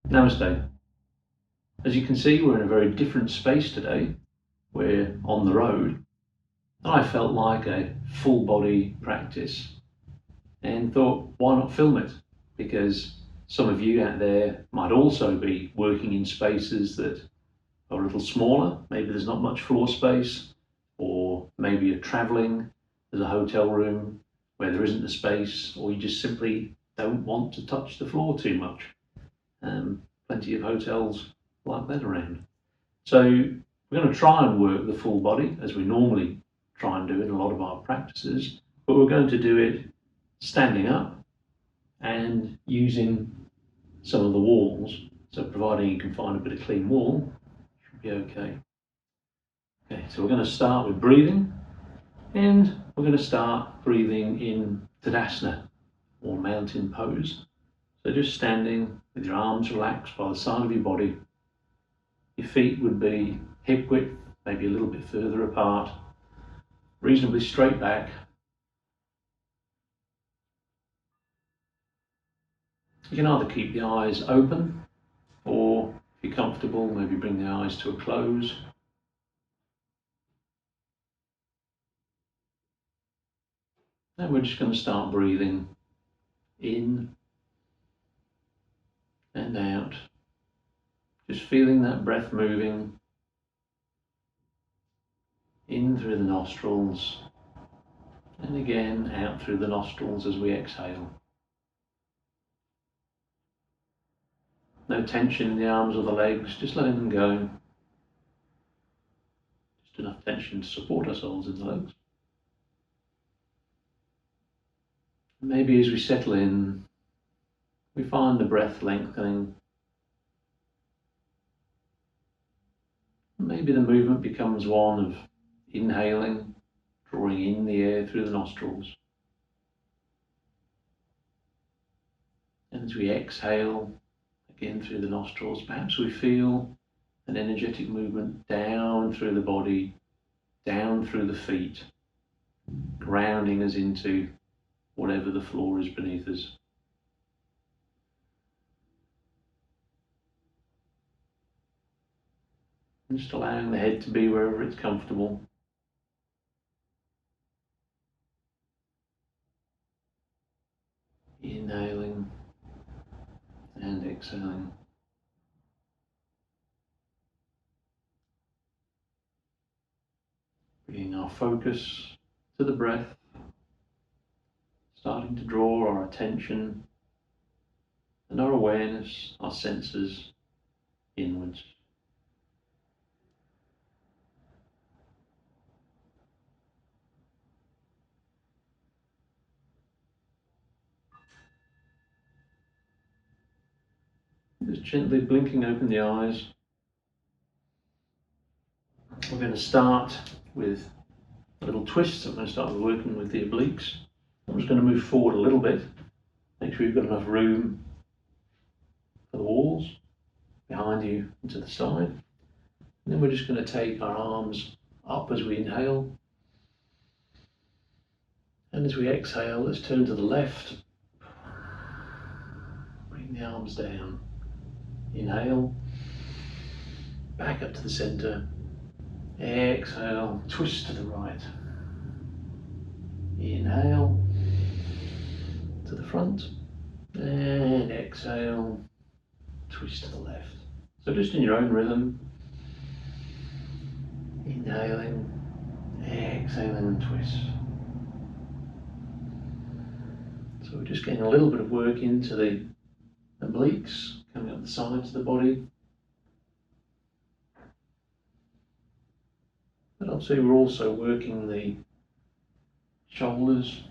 Namaste. As you can see, we're in a very different space today. We're on the road, and I felt like a full body practice and thought, why not film it? Because some of you out there might also be working in spaces that are a little smaller. Maybe there's not much floor space, or maybe you're traveling, there's a hotel room where there isn't the space, or you just simply don't want to touch the floor too much. Plenty of hotels like that around. So we're going to try and work the full body as we normally try and do in a lot of our practices, but we're going to do it standing up and using some of the walls. So providing you can find a bit of clean wall, should be okay. Okay, so we're going to start with breathing, and we're going to start breathing in Tadasana, or mountain pose. So just standing with your arms relaxed by the side of your body. Your feet would be hip width, maybe a little bit further apart, reasonably straight back. You can either keep the eyes open, or if you're comfortable, maybe bring the eyes to a close. And we're just going to start breathing in and out, just feeling that breath moving in through the nostrils and again out through the nostrils as we exhale. No tension in the arms or the legs, just letting them go. Just enough tension to support ourselves in the legs. Maybe as we settle in, we find the breath lengthening. Maybe the movement becomes one of inhaling, drawing in the air through the nostrils. And as we exhale, again through the nostrils, perhaps we feel an energetic movement down through the body, down through the feet, grounding us into whatever the floor is beneath us. And just allowing the head to be wherever it's comfortable. Inhaling and exhaling. Bringing our focus to the breath, starting to draw our attention and our awareness, our senses inwards. Just gently blinking open the eyes. We're going to start with a little twist. So I'm going to start working with the obliques. I'm just going to move forward a little bit. Make sure you've got enough room for the walls behind you and to the side. And then we're just going to take our arms up as we inhale. And as we exhale, let's turn to the left. Bring the arms down. Inhale. Back up to the center. Exhale. Twist to the right. Inhale. To the front. And exhale. Twist to the left. So just in your own rhythm. Inhaling. Exhaling and twist. So we're just getting a little bit of work into the obliques, coming up the sides of the body. But obviously we're also working the shoulders.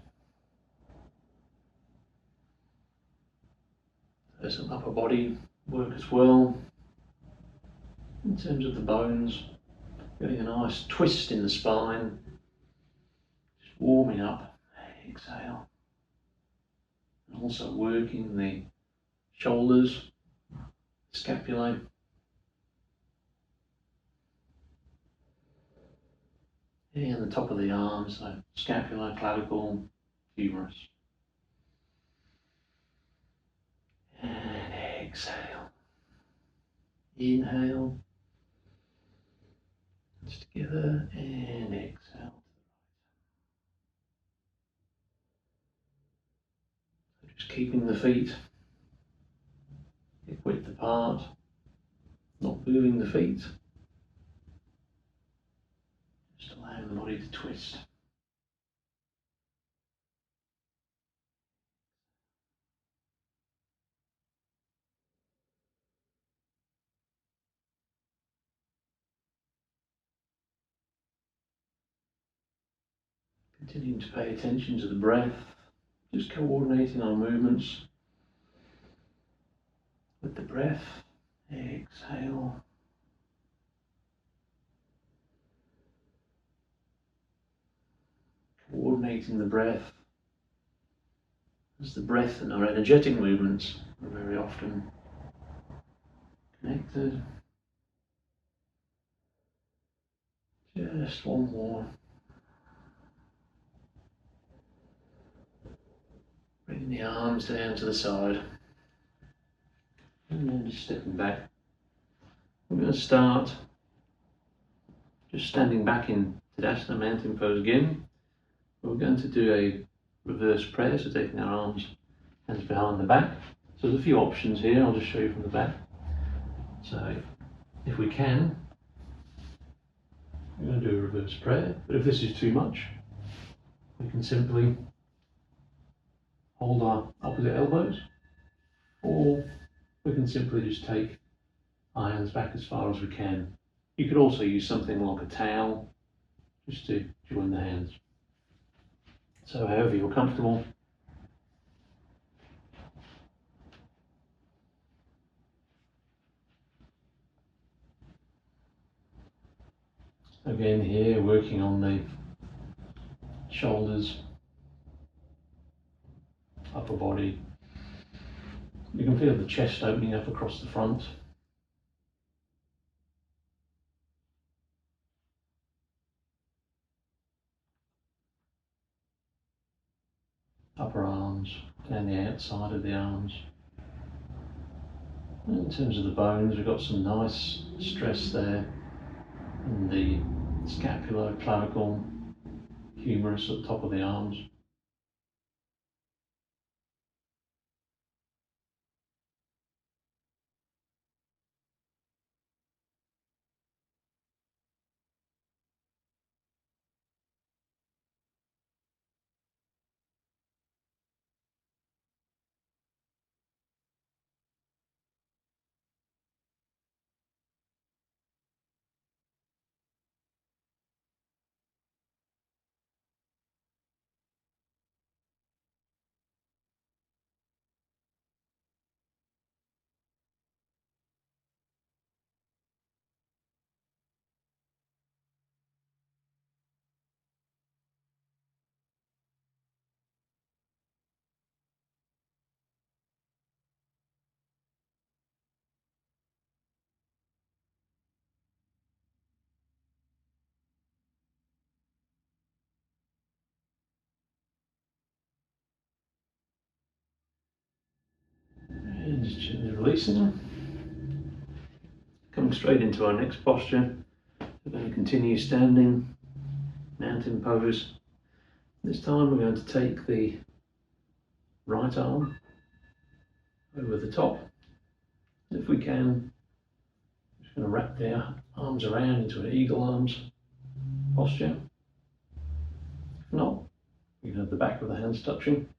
There's some upper body work as well. In terms of the bones, getting a nice twist in the spine. Just warming up. Exhale. And also working the shoulders, scapulae. And the top of the arms, so scapula, clavicle, humerus. And exhale. Inhale. Hands together and exhale. Just keeping the feet hip width apart, not moving the feet. Just allowing the body to twist. Continuing to pay attention to the breath, just coordinating our movements with the breath. Exhale. Coordinating the breath, as the breath and our energetic movements are very often connected. Just one more. Bringing the arms down to the side. And then just stepping back. We're going to start just standing back in Tadasana, mountain pose again. We're going to do a reverse prayer, so taking our arms, hands behind the back. So there's a few options here, I'll just show you from the back. So if we can, we're going to do a reverse prayer, but if this is too much, we can simply hold our opposite elbows, or we can simply just take our hands back as far as we can. You could also use something like a towel, just to join the hands. So however you're comfortable. Again here, working on the shoulders, upper body. You can feel the chest opening up across the front. Upper arms, down the outside of the arms. And in terms of the bones, we've got some nice stress there in the scapula, clavicle, humerus at the top of the arms. And just gently releasing them. Coming straight into our next posture. We're going to continue standing, mountain pose. This time we're going to take the right arm over the top. If we can, just going to wrap the arms around into an eagle arms posture. If not, you can have the back of the hands touching.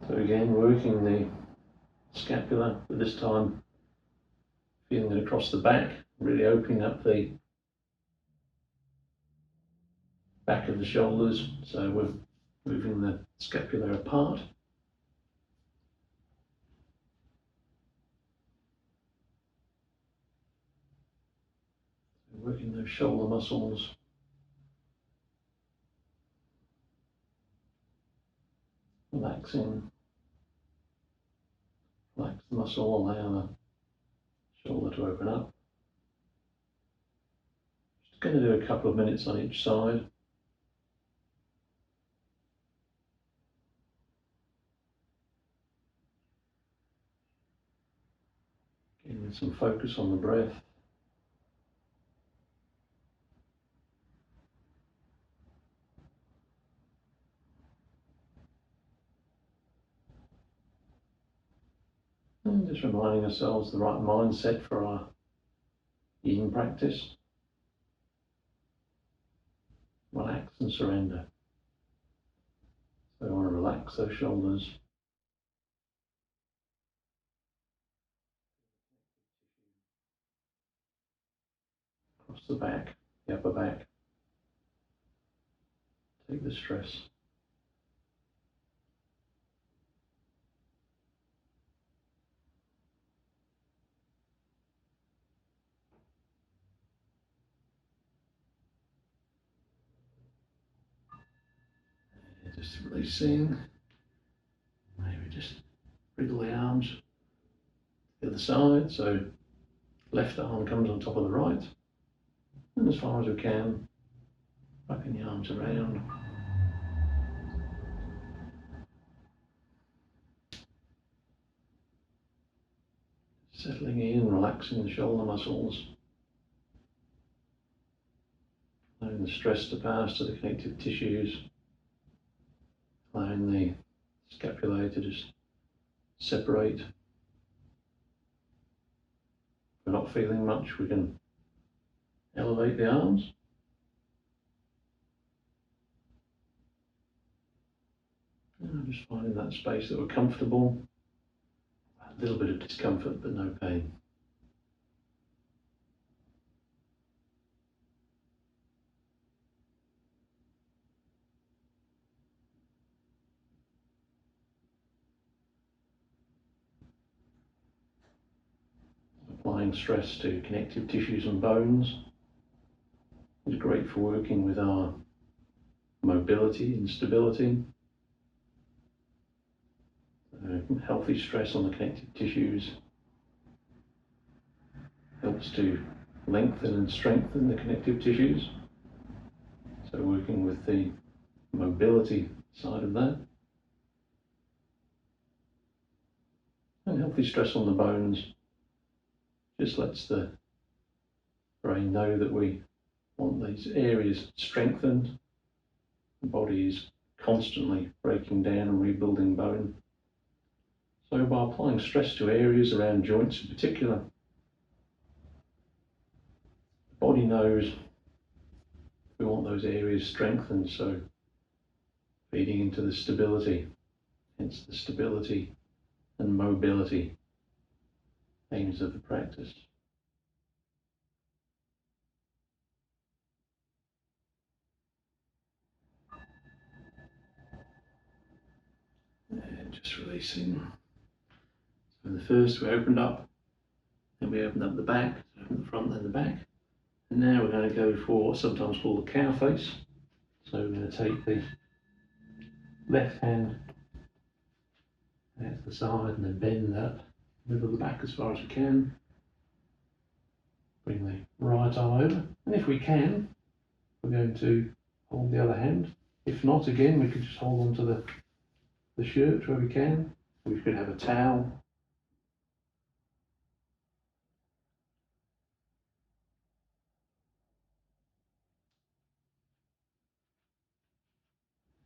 So again, working the scapula, but this time feeling it across the back, really opening up the back of the shoulders. So we're moving the scapula apart. Working those shoulder muscles. Relaxing. Relax the muscle, allow the shoulder to open up. Just going to do a couple of minutes on each side. With some focus on the breath. And just reminding ourselves the right mindset for our yin practice. Relax and surrender. So we want to relax those shoulders. Across the back, the upper back. Take the stress. Just releasing. Maybe just wriggle the arms to the other side. So left arm comes on top of the right. And as far as we can, wrapping the arms around. Settling in, relaxing the shoulder muscles. Allowing the stress to pass to the connective tissues. Allowing the scapulae to just separate. If we're not feeling much, we can elevate the arms. And just finding that space that we're comfortable. A little bit of discomfort, but no pain. Applying stress to connective tissues and bones is great for working with our mobility and stability. Healthy stress on the connective tissues helps to lengthen and strengthen the connective tissues. So working with the mobility side of that. And healthy stress on the bones just lets the brain know that we want these areas strengthened. The body is constantly breaking down and rebuilding bone. So by applying stress to areas around joints in particular, the body knows we want those areas strengthened, so feeding into the stability, hence the stability and mobility aims of the practice. And just releasing. So in the first we opened up, then we opened up the back, so open the front then the back. And now we're going to go for what's sometimes called a cow face. So we're going to take the left hand out to the side and then bend that middle of the back as far as we can. Bring the right arm over, and if we can, we're going to hold the other hand. If not, again, we could just hold on to the shirt where we can. We could have a towel.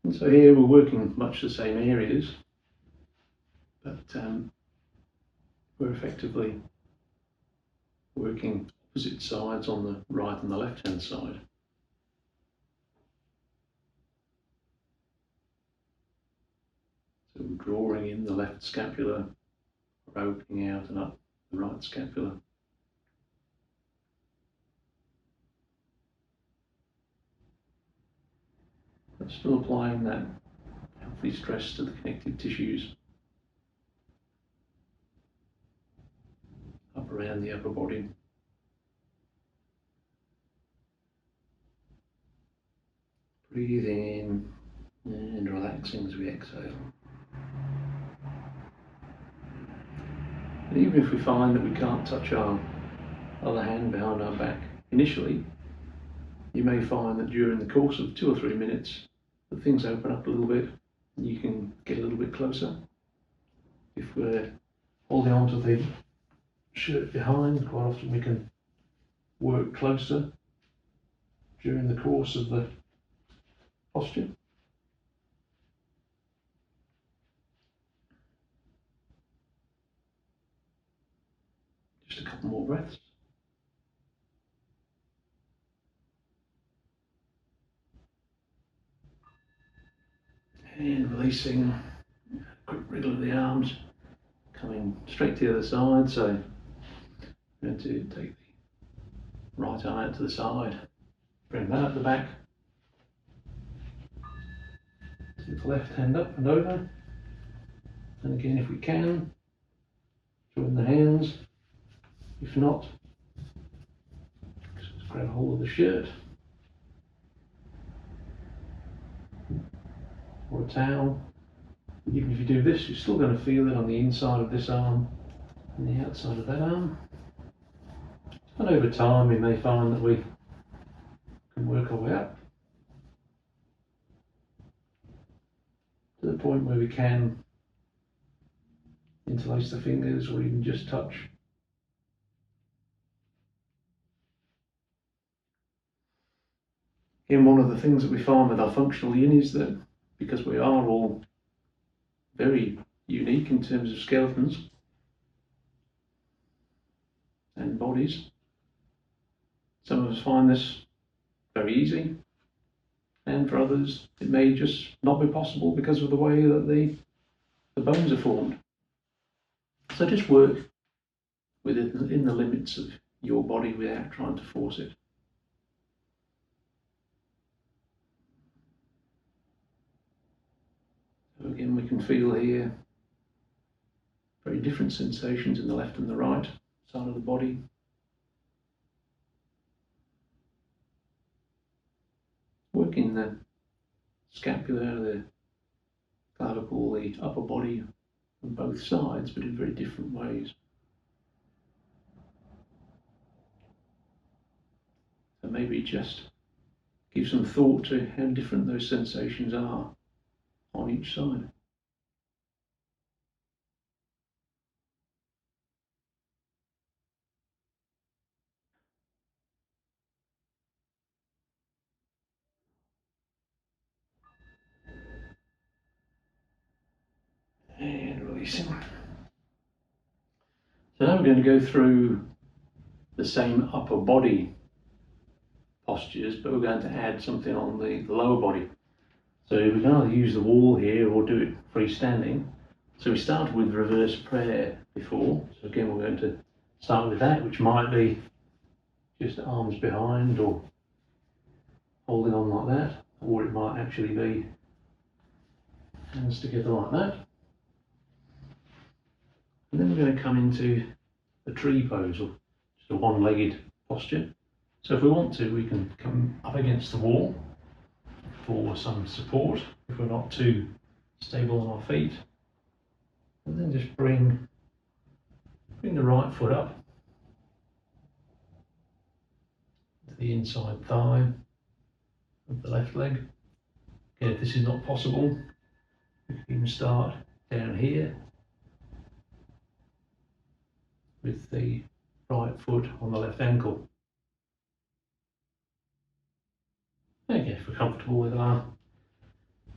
And so here we're working much the same areas, but we're effectively working opposite sides on the right and the left hand side. So we're drawing in the left scapula, we're opening out and up the right scapula. But still applying that healthy stress to the connective tissues up around the upper body. Breathing in and relaxing as we exhale. And even if we find that we can't touch our other hand behind our back initially, you may find that during the course of 2 or 3 minutes that things open up a little bit and you can get a little bit closer. If we're holding on to the shirt behind. Quite often we can work closer during the course of the posture. Just a couple more breaths. And releasing, quick wriggle of the arms, coming straight to the other side. So I'm going to take the right arm out to the side, bring that up the back, take the left hand up and over, and again if we can, join the hands. If not, just grab hold of the shirt or a towel. Even if you do this, you're still going to feel it on the inside of this arm and the outside of that arm. And over time we may find that we can work our way up to the point where we can interlace the fingers or even just touch. And one of the things that we find with our functional yin is that because we are all very unique in terms of skeletons and bodies, some of us find this very easy, and for others it may just not be possible because of the way that the bones are formed. So just work within the limits of your body without trying to force it. So again, we can feel here very different sensations in the left and the right side of the body. Working the scapula, the clavicle, the upper body on both sides, but in very different ways. So maybe just give some thought to how different those sensations are on each side. And releasing. So now we're going to go through the same upper body postures, but we're going to add something on the lower body. So we can either use the wall here or do it freestanding. So we started with reverse prayer before. So again, we're going to start with that, which might be just arms behind or holding on like that, or it might actually be hands together like that. And then we're going to come into the tree pose, or just a one-legged posture. So if we want to, we can come up against the wall for some support if we're not too stable on our feet, and then just bring the right foot up to the inside thigh of the left leg. Again, if this is not possible, we can even start down here with the right foot on the left ankle. Okay, if we're comfortable with our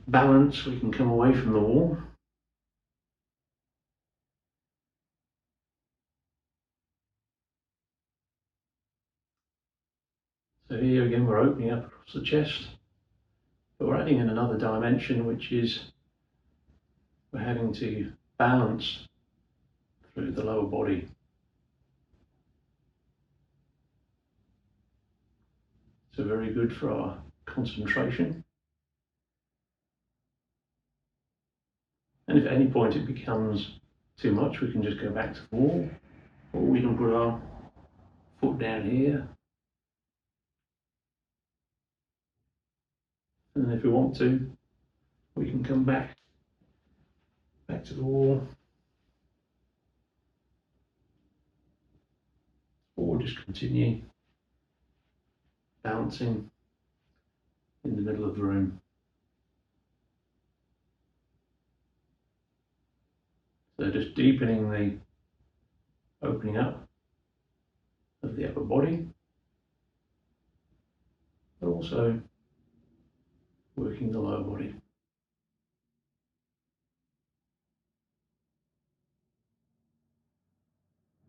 balance, we can come away from the wall. So here again, we're opening up across the chest, but we're adding in another dimension, which is we're having to balance through the lower body. So very good for our concentration. And if at any point it becomes too much, we can just go back to the wall, or we can put our foot down here. And then if we want to, we can come back to the wall, or just continue bouncing in the middle of the room. So just deepening the opening up the upper body, but also working the lower body.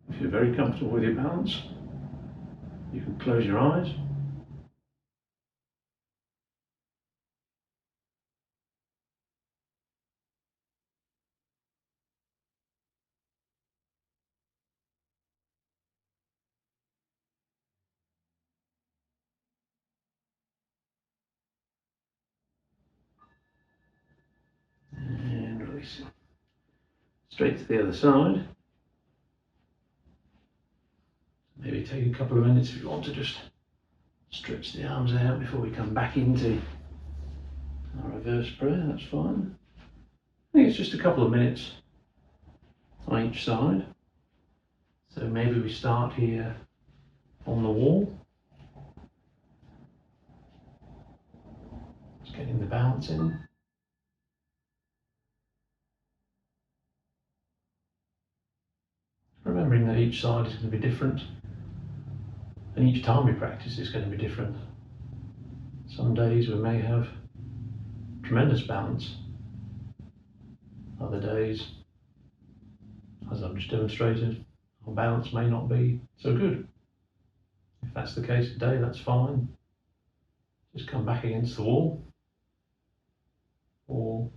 If you're very comfortable with your balance, you can close your eyes. And releasing. Straight to the other side. Maybe take a couple of minutes if you want to just stretch the arms out before we come back into our reverse prayer, that's fine. I think it's just a couple of minutes on each side. So maybe we start here on the wall. Just getting the balance in. Remembering that each side is going to be different. And each time we practice is going to be different. Some days we may have tremendous balance. Other days, as I've just demonstrated, our balance may not be so good. If that's the case today, that's fine. Just come back against the wall, or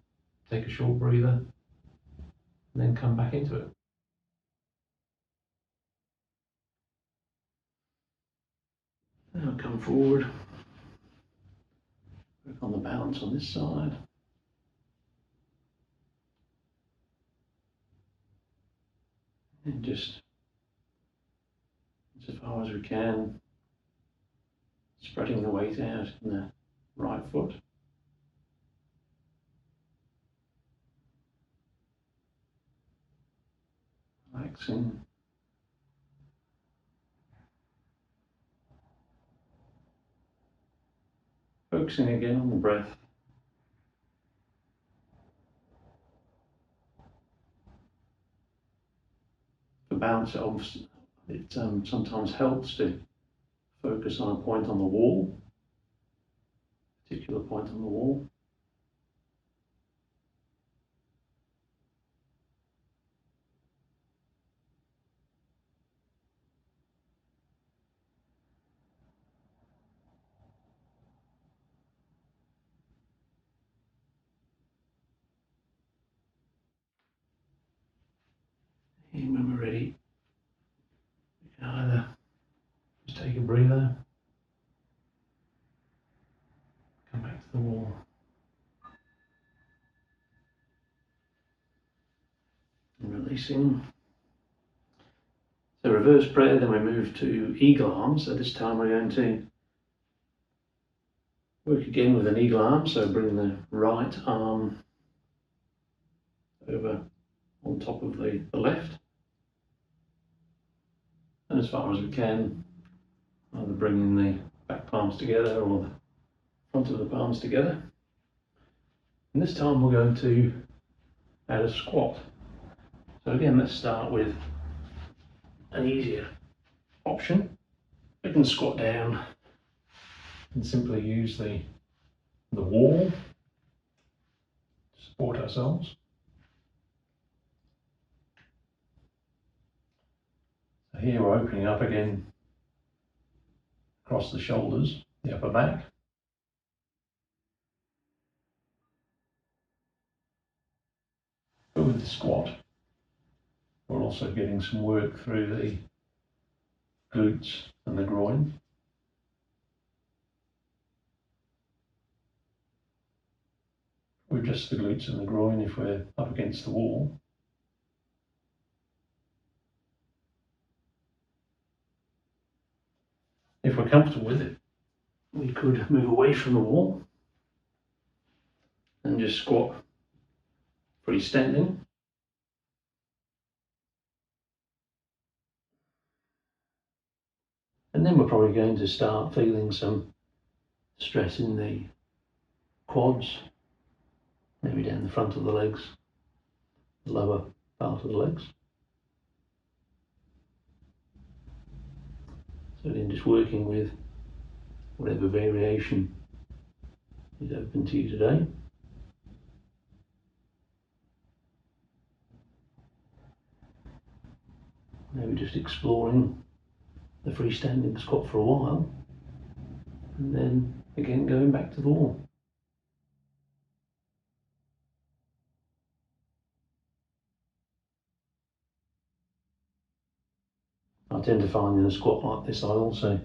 take a short breather, and then come back into it. Now come forward, work on the balance on this side. And just, as far as we can, spreading the weight out in the right foot. Relaxing. Focusing again on the breath. For balance, it sometimes helps to focus on a point on the wall, a particular point on the wall. And when we're ready, we can either just take a breather, come back to the wall. And releasing. So reverse prayer, then we move to eagle arms. So this time we're going to work again with an eagle arm. So bring the right arm over on top of the left. And as far as we can, either bringing the back palms together or the front of the palms together. And this time we're going to add a squat. So again, let's start with an easier option. We can squat down and simply use the wall to support ourselves. So here we're opening up again across the shoulders, the upper back. But with the squat, we're also getting some work through the glutes and the groin. Or just the glutes and the groin if we're up against the wall. If we're comfortable with it, we could move away from the wall and just squat freestanding. And then we're probably going to start feeling some stress in the quads, maybe down the front of the legs, the lower part of the legs. So then just working with whatever variation is open to you today. Maybe just exploring the freestanding squat for a while, and then again going back to the wall. I tend to find in a squat like this I also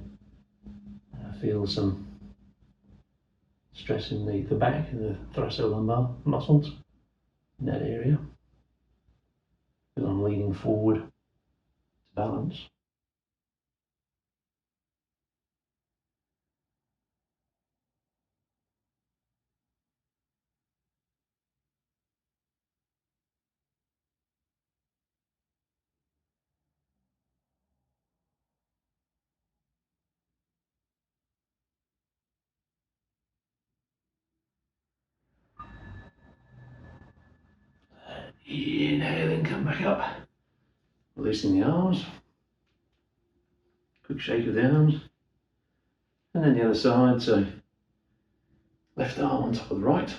feel some stress in the back and the thoracolumbar muscles in that area, because I'm leaning forward to balance. Inhaling, come back up, releasing the arms, quick shake of the arms, and then the other side, so left arm on top of the right,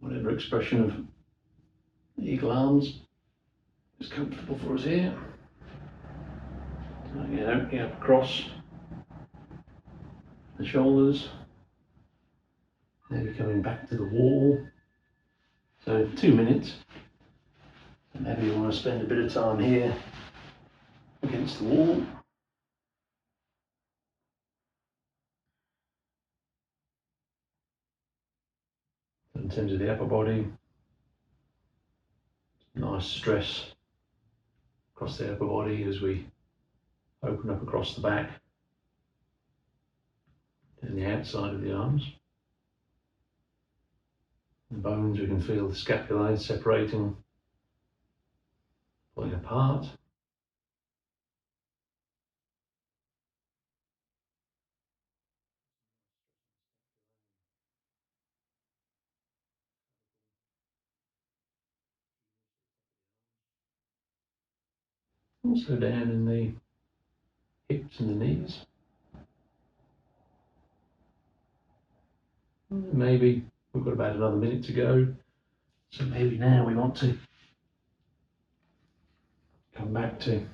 whatever expression of the eagle arms is comfortable for us here. So again, opening up across the shoulders, maybe coming back to the wall. So 2 minutes, and maybe you want to spend a bit of time here against the wall. In terms of the upper body, nice stress across the upper body as we open up across the back and the outside of the arms. The bones, we can feel the scapulae separating, pulling apart. Also down in the hips and the knees. Maybe we've got about another minute to go, so maybe now we want to come back to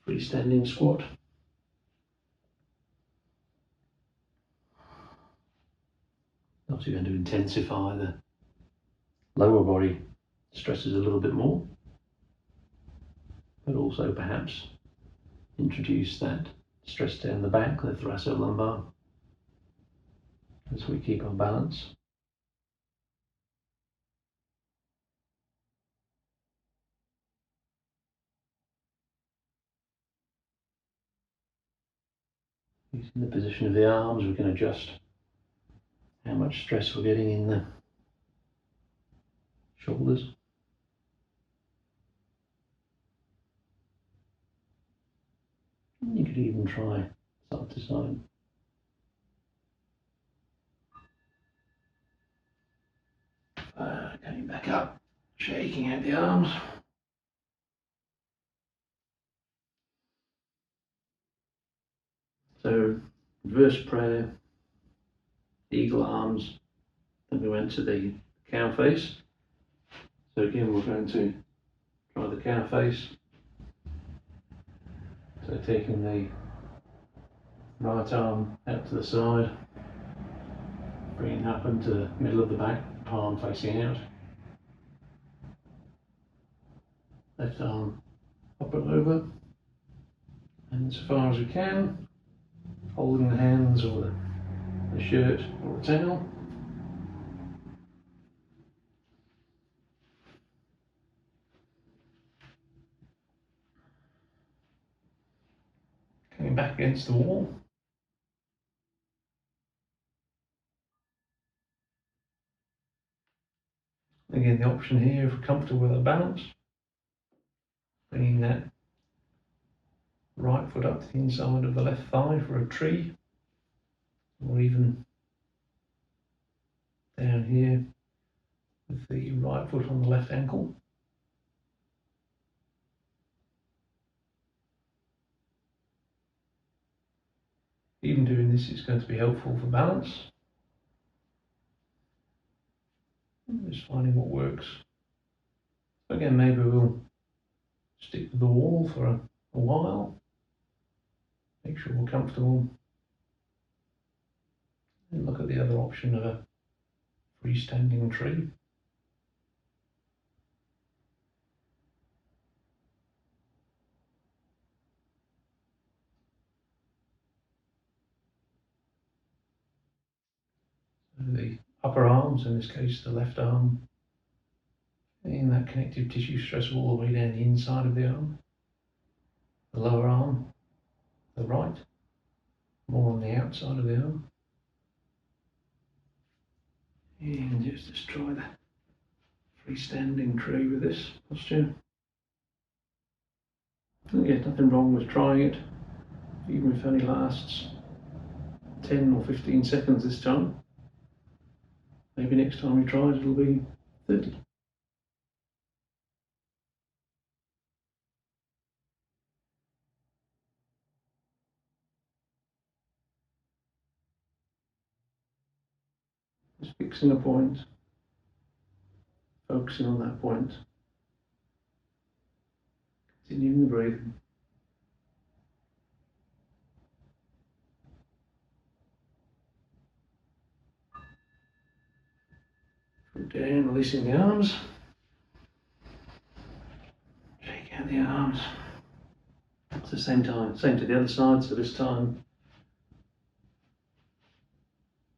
freestanding squat. Obviously going to intensify the lower body stresses a little bit more, but also perhaps introduce that stress down the back, the thoracolumbar, as we keep our balance. Using the position of the arms, we can adjust how much stress we're getting in the shoulders. You could even try side to side. Coming back up, shaking out the arms. So, reverse prayer, eagle arms, then we went to the cow face. So again, we're going to try the cow face. So taking the right arm out to the side, bringing up into the middle of the back, palm facing out. Left arm up and over, and as far as we can, holding the hands or the shirt or the towel. Coming back against the wall. Again, the option here, if we're comfortable with our balance, bringing that right foot up to the inside of the left thigh for a tree, or even down here with the right foot on the left ankle. even doing this is going to be helpful for balance. Just finding what works. Again, maybe we'll stick to the wall for a while. Make sure we're comfortable. And look at the other option of a freestanding tree. So the upper arms, in this case the left arm, and that connective tissue stress all the way down the inside of the arm. The lower arm, the right, more on the outside of the arm. And just try the freestanding tree with this posture. Again, nothing wrong with trying it, even if it only lasts 10 or 15 seconds this time. Maybe next time you try it, it'll be 30. Just fixing a point, focusing on that point, continuing the breathing. Foot down, releasing the arms. Shake out the arms. At the same time, same to the other side, so this time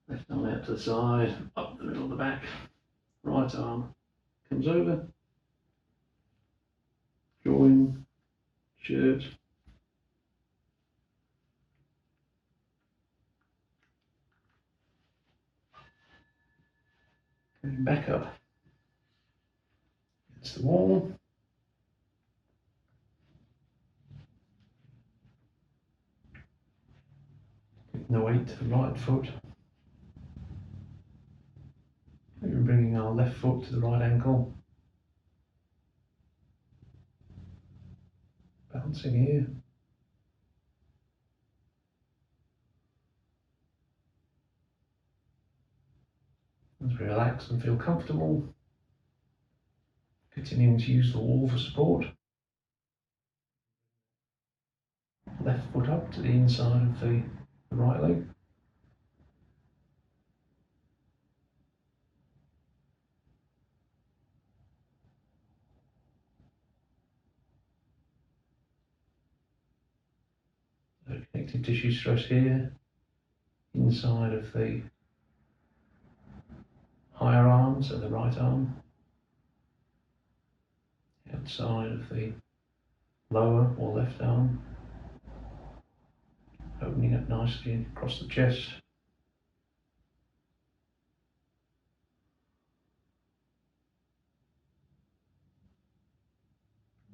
left arm out to the side, up the middle of the back. Right arm comes over. Join, shirt. Coming back up against the wall. Giving the weight to the right foot. Maybe bringing our left foot to the right ankle. Bouncing here. As we relax and feel comfortable, continuing to use the wall for support. Left foot up to the inside of the right leg. So connective tissue stress here, inside of the higher arm, so the right arm, outside of the lower or left arm, opening up nicely across the chest.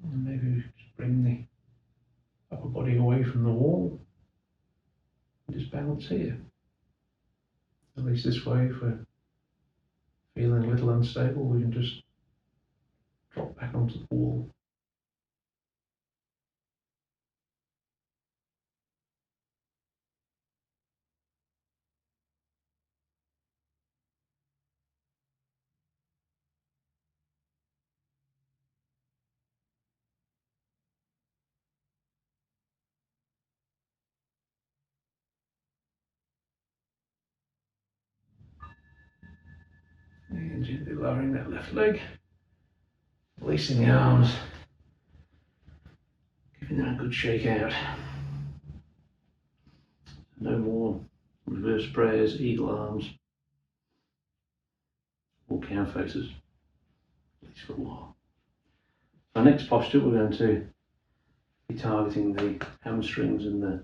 And maybe just bring the upper body away from the wall and just balance here. At least this way, if we're feeling a little unstable, we can just drop back onto the wall. And gently lowering that left leg, releasing the arms, giving them a good shake out. No more reverse prayers, eagle arms, or cow faces, at least for a while. Our next posture, we're going to be targeting the hamstrings and the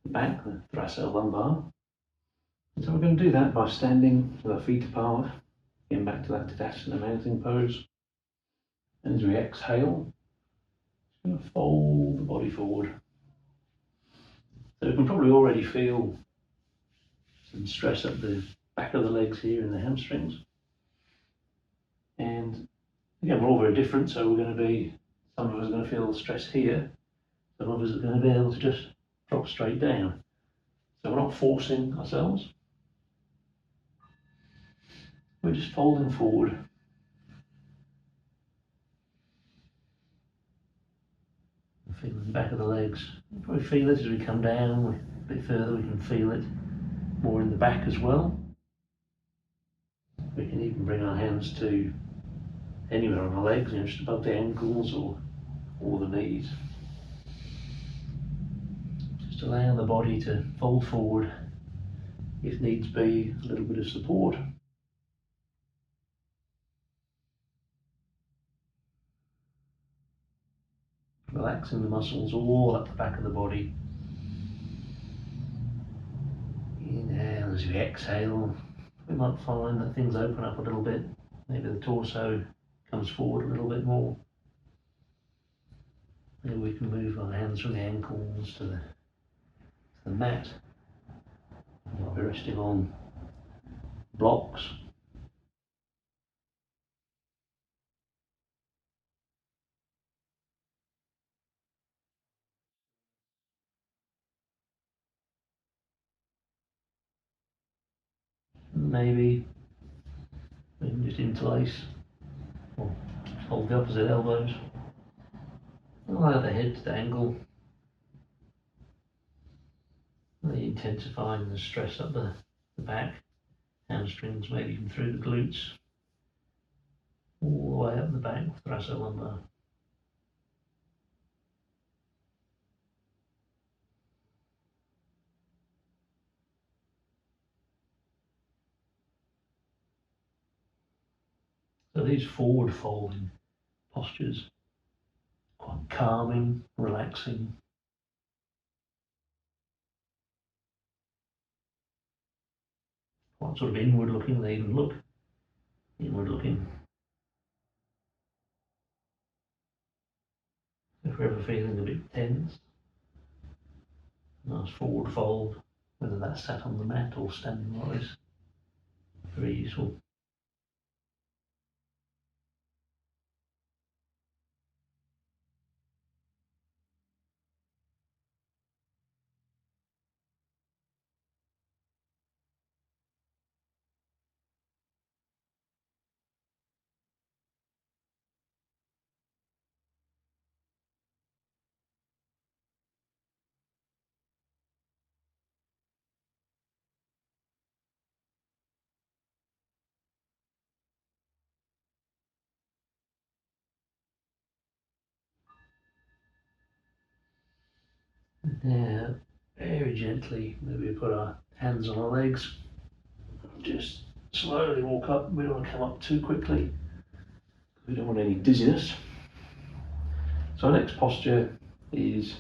back, the thoracolumbar. And so we're going to do that by standing with our feet apart, getting back to that Tadasana mountain pose. And as we exhale, just going to fold the body forward. So you can probably already feel some stress up the back of the legs here in the hamstrings. And again, we're all very different, so we're going to be, some of us are going to feel the stress here, some of us are going to be able to just drop straight down. So we're not forcing ourselves. We're just folding forward. Feeling the back of the legs. You probably feel it as we come down a bit further. We can feel it more in the back as well. We can even bring our hands to anywhere on our legs, just above the ankles or the knees. Just allowing the body to fold forward, if needs be, a little bit of support. Relaxing the muscles all up the back of the body. Inhale as we exhale. We might find that things open up a little bit. Maybe the torso comes forward a little bit more. Maybe we can move our hands from the ankles to the mat. We might be resting on blocks. Maybe we can just interlace or hold the opposite elbows. Allow the head to angle, really intensifying the stress up the back, hamstrings, maybe even through the glutes, all the way up the back, thoracolumbar. So these forward folding postures, quite calming, relaxing. Quite sort of inward looking, they even look inward looking. If we're ever feeling a bit tense, nice forward fold, whether that's sat on the mat or standing like this, very useful. Now, very gently, maybe we put our hands on our legs, just slowly walk up. We don't want to come up too quickly. We don't want any dizziness. So our next posture is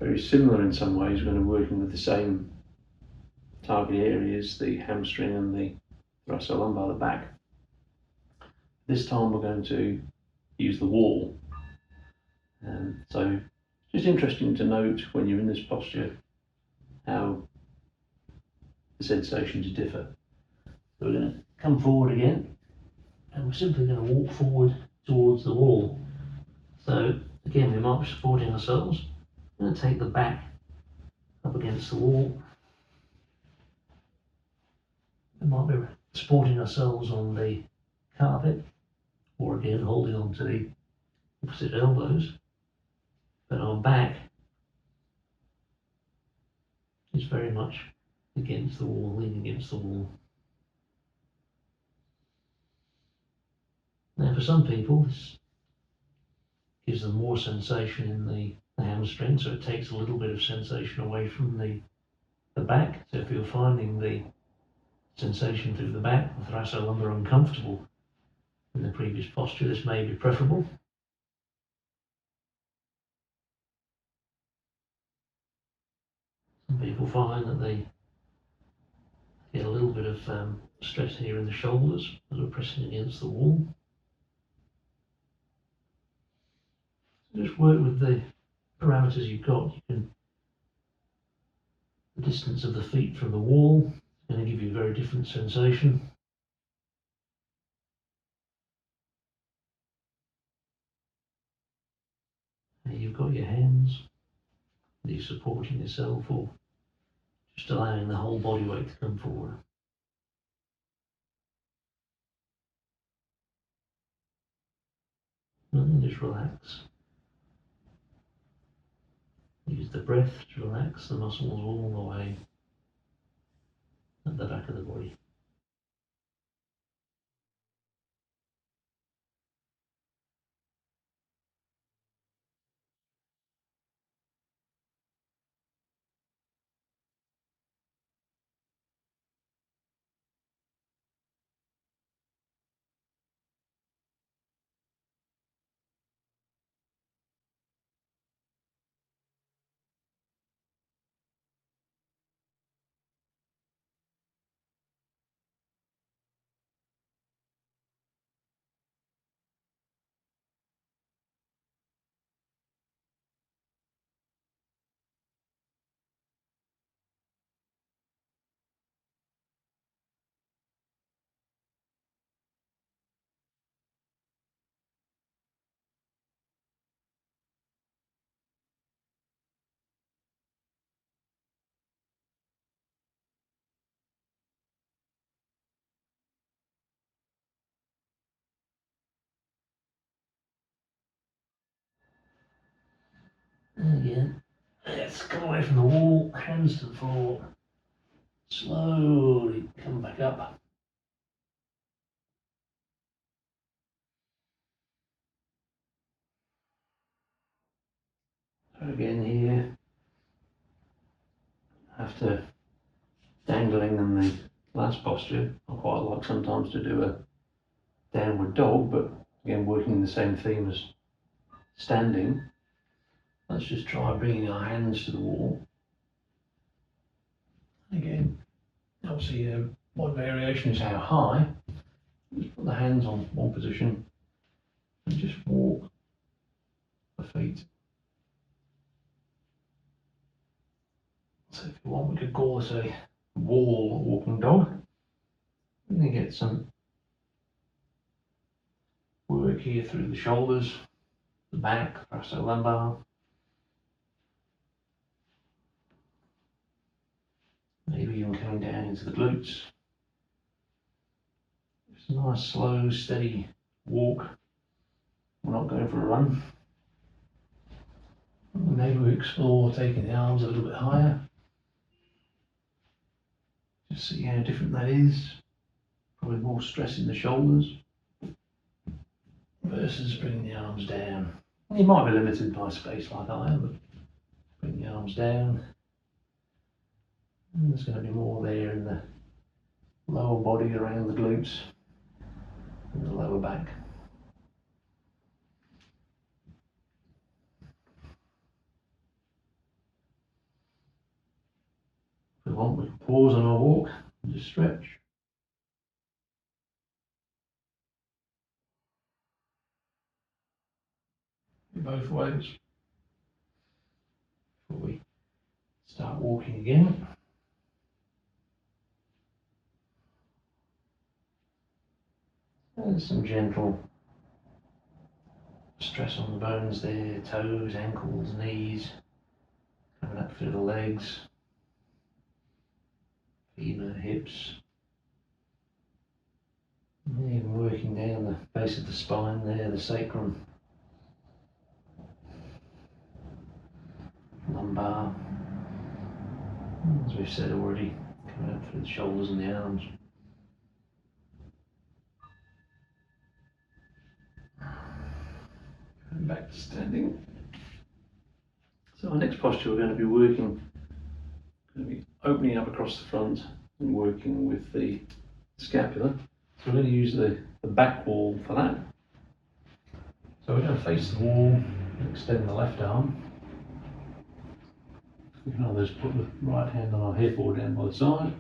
very similar in some ways. We're going to be working with the same target areas, the hamstring and the thoracolumbar, the back. This time we're going to use the wall. So just interesting to note when you're in this posture how the sensations differ. So we're going to come forward again, and we're simply going to walk forward towards the wall. So again, we might be supporting ourselves. I'm going to take the back up against the wall. We might be supporting ourselves on the carpet, or again holding on to the opposite elbows. But our back is very much against the wall, leaning against the wall. Now for some people this gives them more sensation in the hamstring, so it takes a little bit of sensation away from the back. So if you're finding the sensation through the back, the thoracolumbar, uncomfortable in the previous posture, this may be preferable. Some people find that they get a little bit of stress here in the shoulders as we're pressing against the wall. So just work with the parameters you've got. The distance of the feet from the wall is going to give you a very different sensation. You've got your hands, are you supporting yourself or Just allowing the whole body weight to come forward. And then just relax. Use the breath to relax the muscles all the way at the back of the body. And again, let's come away from the wall, hands to the floor. Slowly come back up. So again here, after dangling in the last posture, I quite like sometimes to do a downward dog, but again working the same theme as standing. Let's just try bringing our hands to the wall. Again, obviously one variation is how high. Just put the hands on one position and just walk the feet. So if you want, we could call this a wall walking dog. We're going to get some work here through the shoulders, the back, lumbar. Maybe even coming down into the glutes. Just a nice, slow, steady walk. We're not going for a run. Maybe we explore taking the arms a little bit higher. Just see how different that is. Probably more stress in the shoulders versus bringing the arms down. You might be limited by space like I am, but bring the arms down. And there's going to be more there in the lower body around the glutes and the lower back. If we want, we can pause on our walk and just stretch. Both ways before we start walking again. And some gentle stress on the bones there, toes, ankles, knees, coming up through the legs, femur, hips. And even working down the base of the spine there, the sacrum, lumbar. As we've said already, coming up through the shoulders and the arms. Going back to standing. So our next posture, we're going to be working, opening up across the front and working with the scapula. So we're going to use the back wall for that. So we're going to face the wall and extend the left arm. We can either just put the right hand on our hip or down by the side.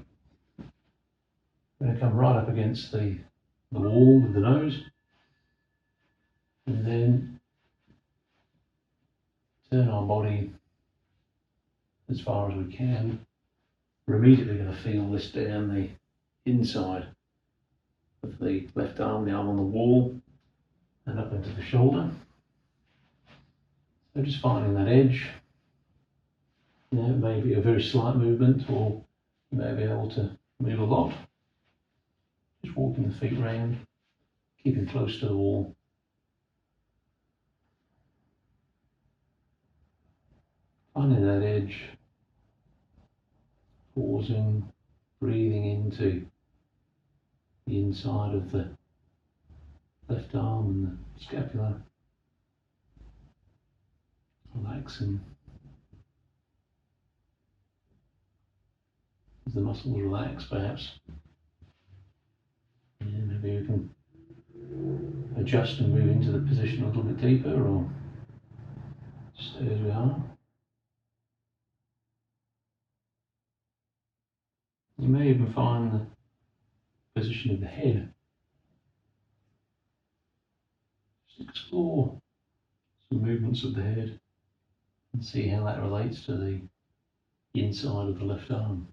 We're going to come right up against the wall with the nose. And then turn our body as far as we can. We're immediately going to feel this down the inside of the left arm, the arm on the wall, and up into the shoulder. So just finding that edge. You know, it may be a very slight movement, or You may be able to move a lot. Just walking the feet round, keeping close to the wall. Finding that edge, pausing, breathing into the inside of the left arm and the scapula. Relaxing as the muscles relax, perhaps. And maybe we can adjust and move into the position a little bit deeper, or stay as we are. You may even find the position of the head. Just explore some movements of the head and see how that relates to the inside of the left arm.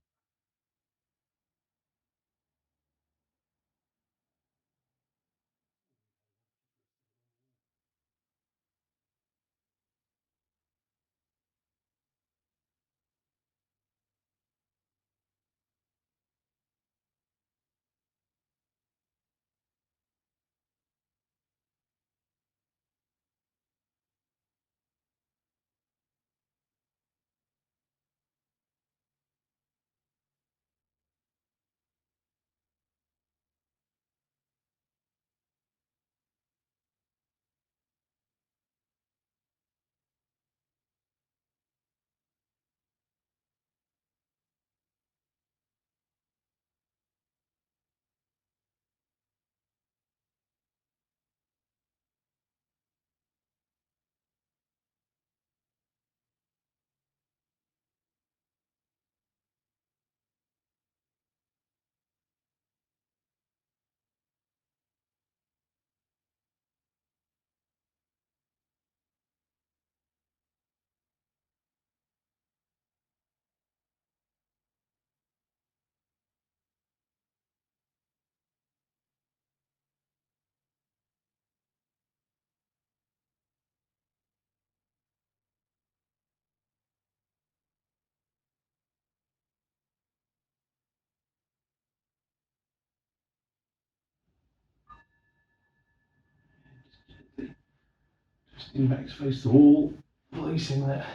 Just back to face the wall, releasing that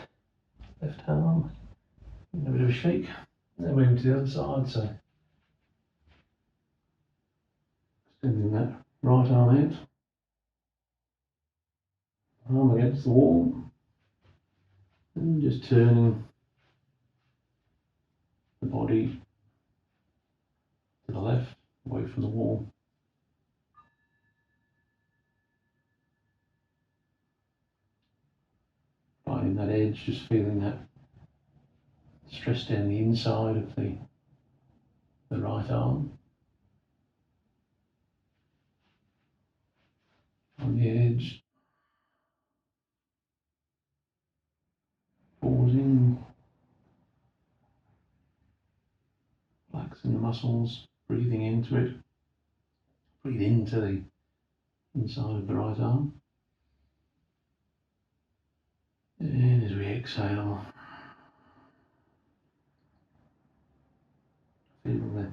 left arm, and a bit of a shake, and then moving to the other side. So extending that right arm out, arm against the wall, and just turning the body to the left, away from the wall. Finding that edge, just feeling that stress down the inside of the right arm. On the edge, pausing, relaxing the muscles, breathing into it. Breathe into the inside of the right arm. And as we exhale, feel the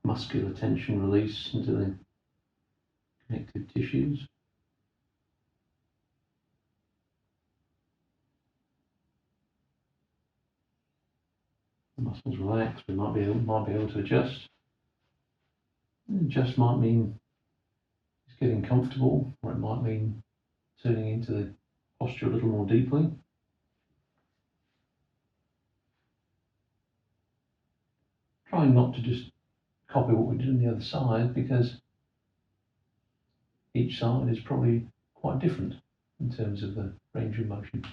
muscular tension release into the connective tissues. The muscles relax, we might be able to adjust. Adjust might mean just getting comfortable, or it might mean turning into the posture a little more deeply. Trying not to just copy what we did on the other side, because each side is probably quite different in terms of the range of motion.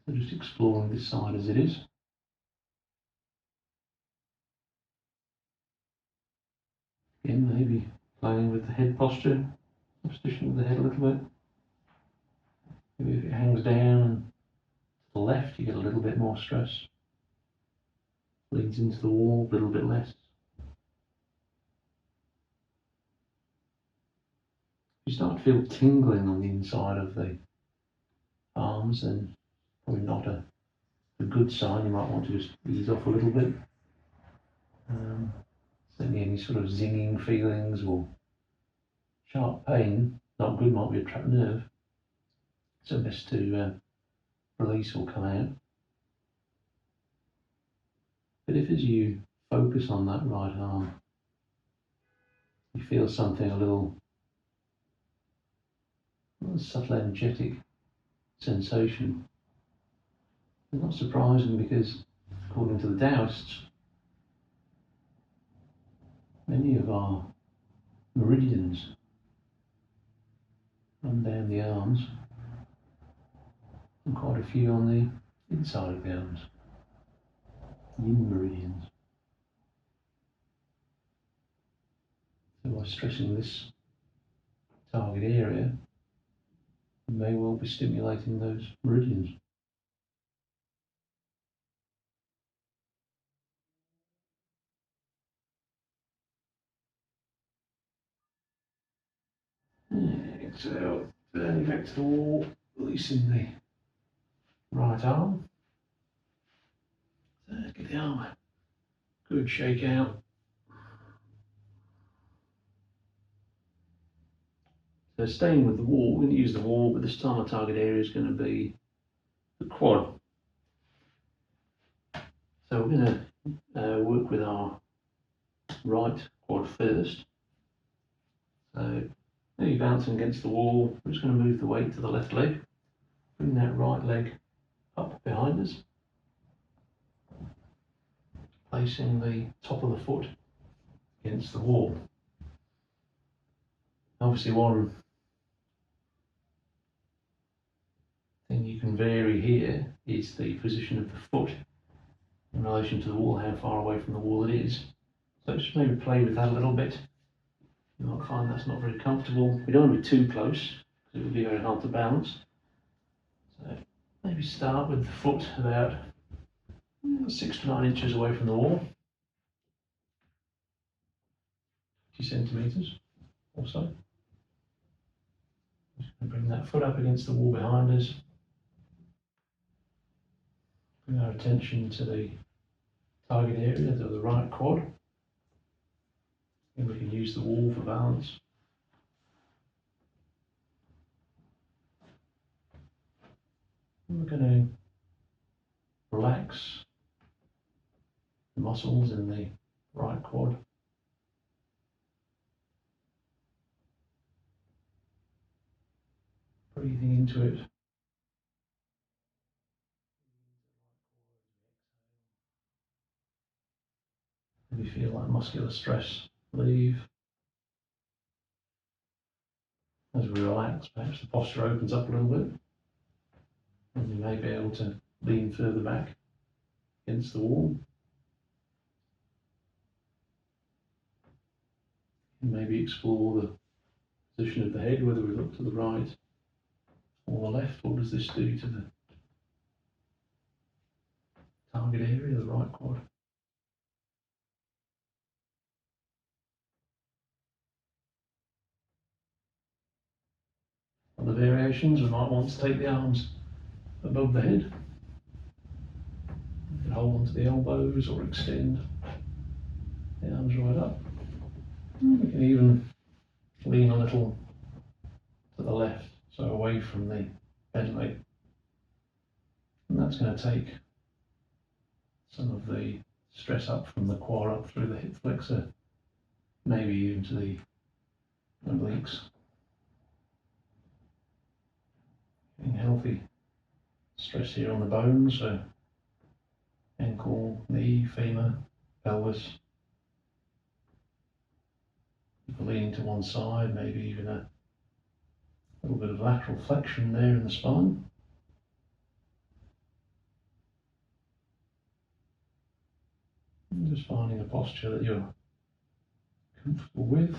So just exploring this side as it is. Again, maybe playing with the head posture, position of the head a little bit. Maybe if it hangs down and to the left, you get a little bit more stress. Leans into the wall, a little bit less. You start to feel tingling on the inside of the arms, then probably not a good sign. You might want to just ease off a little bit. Certainly any sort of zinging feelings or sharp pain, not good, might be a trapped nerve. So best to release or come out. But if as you focus on that right arm, you feel something a little subtle energetic sensation, it's not surprising because according to the Taoists, many of our meridians run down the arms and quite a few on the inside of the arms, yin meridians. So by stressing this target area, you may well be stimulating those meridians. Exhale, turning back to the wall, releasing the right arm. Give the arm a good shake out. So staying with the wall, we're going to use the wall, but this time our target area is going to be the quad. So we're going to work with our right quad first. So maybe bouncing against the wall, we're just going to move the weight to the left leg. Bring that right leg up behind us. Placing the top of the foot against the wall. Obviously one thing you can vary here is the position of the foot in relation to the wall, how far away from the wall it is. So just maybe play with that a little bit. You might find that's not very comfortable. We don't want to be too close because it would be very hard to balance. So maybe start with the foot about 6 to 9 inches away from the wall, 50 centimetres or so. Just going to bring that foot up against the wall behind us. Bring our attention to the target area, to the right quad. And we can use the wall for balance. And we're going to relax the muscles in the right quad. Breathing into it. Maybe feel that muscular stress leave. As we relax, perhaps the posture opens up a little bit. And you may be able to lean further back against the wall. And maybe explore the position of the head, whether we look to the right or the left. What does this do to the target area, the right quad? Other variations, we might want to take the arms above the head. You can hold onto the elbows or extend the arms right up. We can even lean a little to the left, so away from the bent leg. And that's going to take some of the stress up from the quad up through the hip flexor, maybe even to the obliques. Getting healthy stress here on the bones, so ankle, knee, femur, pelvis. Leaning to one side, maybe even a little bit of lateral flexion there in the spine. And just finding a posture that you're comfortable with.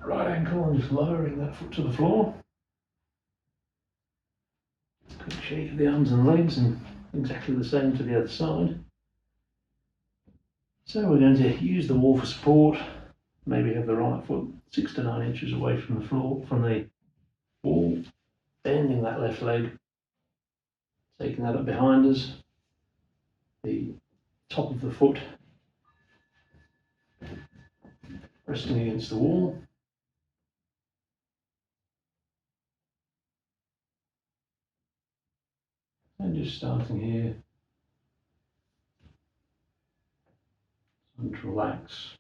the right ankle and just lowering that foot to the floor. Quick shake of the arms and legs, and exactly the same to the other side. So we're going to use the wall for support. Maybe have the right foot 6 to 9 inches away from the floor, from the wall, bending that left leg, taking that up behind us, the top of the foot resting against the wall. And just starting here, starting to relax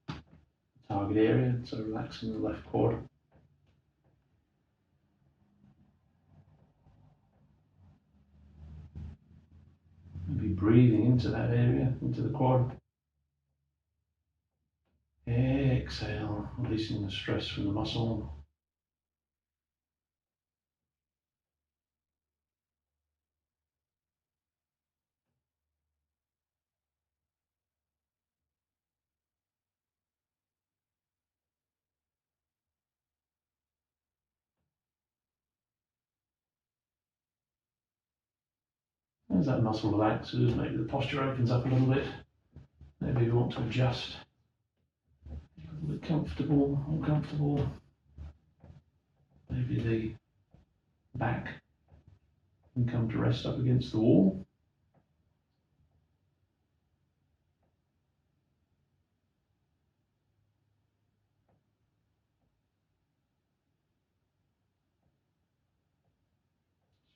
the target area, so relaxing the left quad. Maybe breathing into that area, into the quad. Exhale, releasing the stress from the muscle. As that muscle relaxes, maybe the posture opens up a little bit. Maybe you want to adjust. A little bit comfortable, more comfortable. Maybe the back can come to rest up against the wall.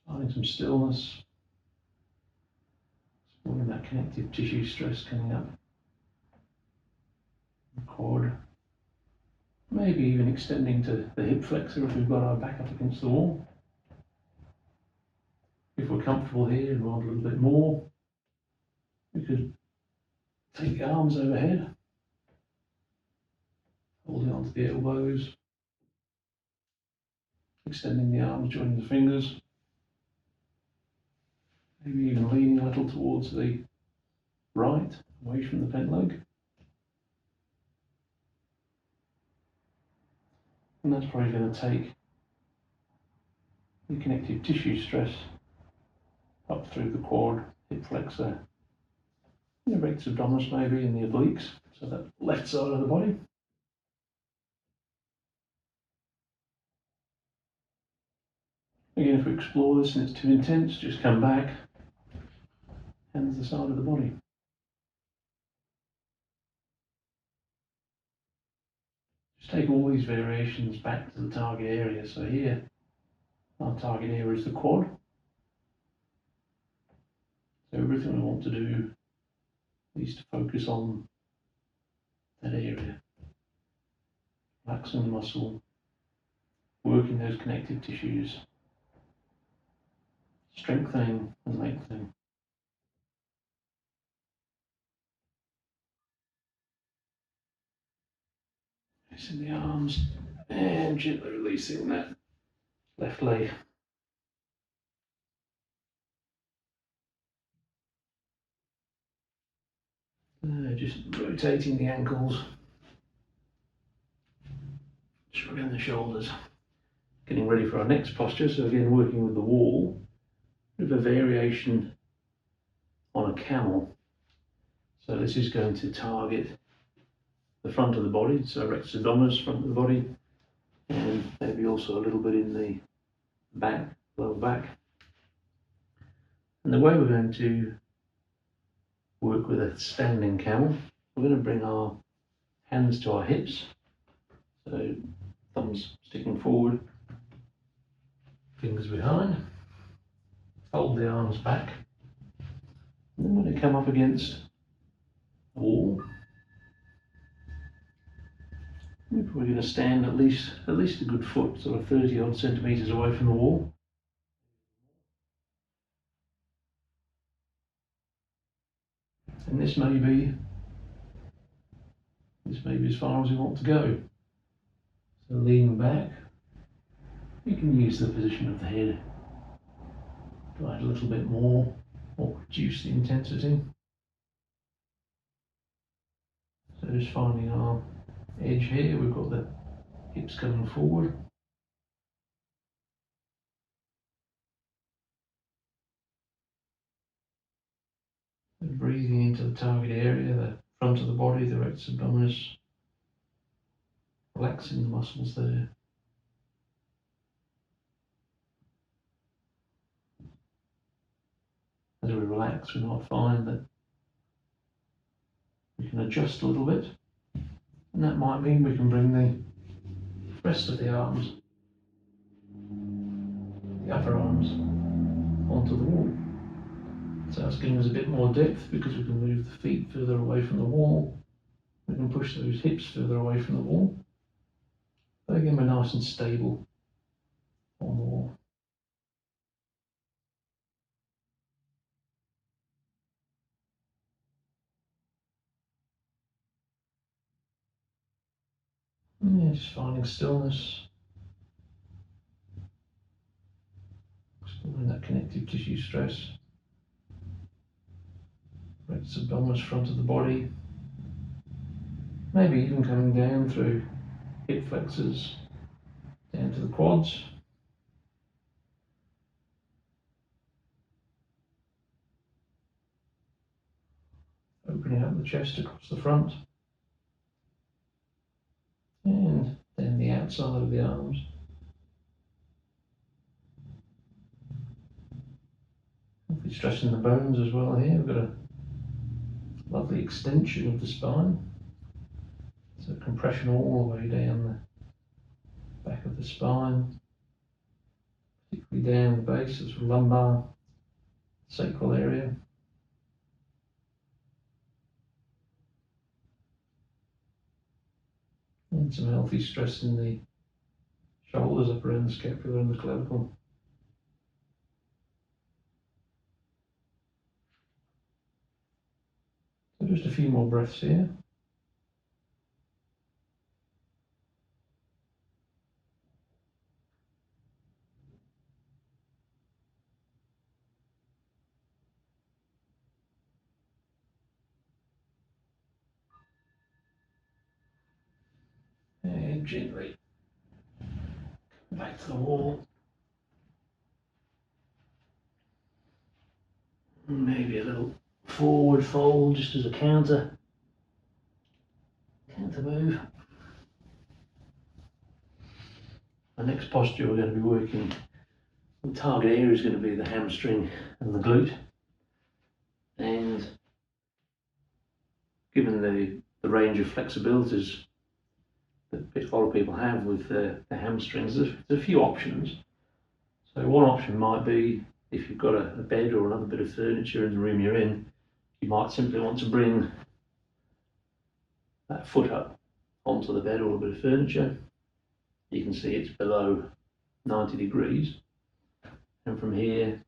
Finding some stillness, supporting that connective tissue stress coming up. The quad. Maybe even extending to the hip flexor if we've got our back up against the wall. If we're comfortable here and want a little bit more, we could take the arms overhead, holding onto the elbows, extending the arms, joining the fingers, maybe even leaning a little towards the right, away from the pent leg. And that's probably going to take the connective tissue stress up through the quad, hip flexor, the rectus abdominis maybe, and the obliques, so that left side of the body. Again, if we explore this and it's too intense, just come back, hands to the side of the body. Just take all these variations back to the target area. So here, our target area is the quad. So everything we want to do is to focus on that area. Relaxing the muscle, working those connective tissues, strengthening and lengthening. Releasing the arms and gently releasing that left leg. Just rotating the ankles, shrugging the shoulders. Getting ready for our next posture, so again working with the wall, bit of a variation on a camel. So this is going to target the front of the body, so rectus abdominis, front of the body, and maybe also a little bit in the back, lower back. And the way we're going to work with a standing camel, we're going to bring our hands to our hips, so thumbs sticking forward, fingers behind, fold the arms back, and then when they come up against the wall, we're probably going to stand at least a good foot, sort of 30 odd centimetres away from the wall. And this may be as far as we want to go. So leaning back, you can use the position of the head to add a little bit more or reduce the intensity. So just finding our edge here, we've got the hips coming forward. And breathing into the target area, the front of the body, the rectus abdominis, relaxing the muscles there. As we relax, we might find that we can adjust a little bit, and that might mean we can bring the rest of the arms, the upper arms, onto the wall. So that's giving us a bit more depth because we can move the feet further away from the wall. We can push those hips further away from the wall. But again, we're nice and stable on the wall. Yeah, just finding stillness. Exploring that connective tissue stress. Rectus abdominis, front of the body. Maybe even coming down through hip flexors, down to the quads. Opening up the chest across the front. And then the outside of the arms. We're stressing the bones as well here. We've got a lovely extension of the spine. So compression all the way down the back of the spine, particularly down the base, of the lumbar, sacral area. And some healthy stress in the shoulders, up around the scapula and the clavicle. So just a few more breaths here. And gently back to the wall. Maybe a little forward fold just as a counter move. The next posture we're going to be working, the target area is going to be the hamstring and the glute. And given the range of flexibilities that a lot of people have with the hamstrings, there's a few options. So one option might be, if you've got a bed or another bit of furniture in the room you're in, you might simply want to bring that foot up onto the bed or a bit of furniture. You can see it's below 90 degrees. And from here,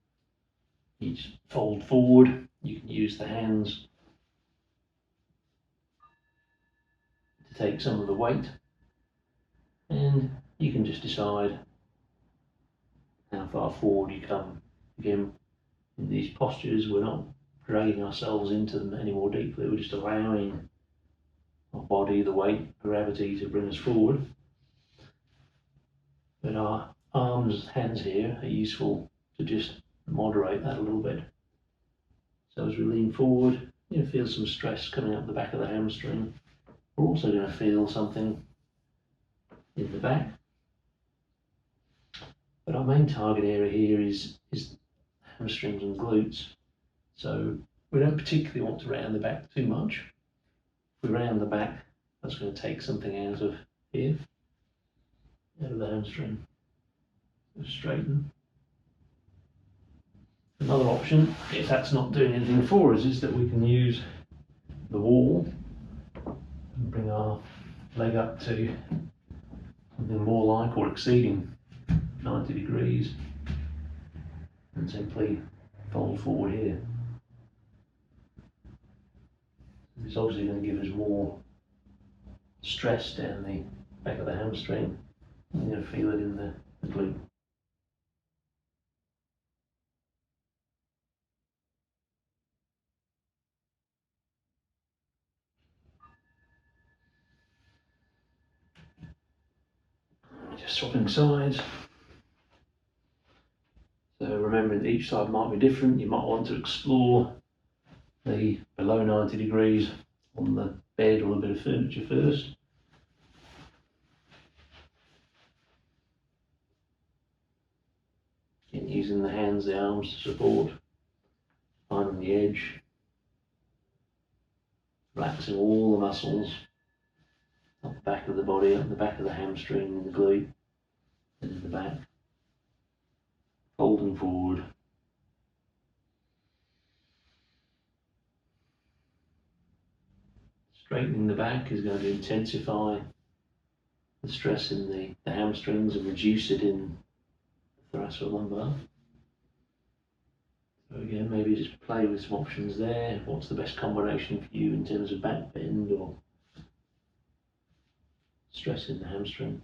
you just fold forward. You can use the hands to take some of the weight. And you can just decide how far forward you come. Again, in these postures, we're not dragging ourselves into them any more deeply. We're just allowing our body, the weight, gravity to bring us forward. But our arms, hands here are useful to just moderate that a little bit. So as we lean forward, you feel some stress coming up the back of the hamstring. We're also going to feel something in the back. But our main target area here is hamstrings and glutes. So we don't particularly want to round the back too much. If we round the back, that's going to take something out of here, out of the hamstring. So straighten. Another option, if that's not doing anything for us, is that we can use the wall and bring our leg up to something more like or exceeding 90 degrees and simply fold forward here. It's obviously going to give us more stress down the back of the hamstring. You're going to feel it in the glute. swapping sides. So remembering that each side might be different, you might want to explore the below 90 degrees on the bed or a bit of furniture first. And using the hands, the arms to support, finding the edge, relaxing all the muscles up the back of the body, up the back of the hamstring and the glute, and in the back. Folding forward. Straightening the back is going to intensify the stress in the hamstrings and reduce it in the thoracolumbar. So again, maybe just play with some options there. What's the best combination for you in terms of back bend or stress in the hamstring?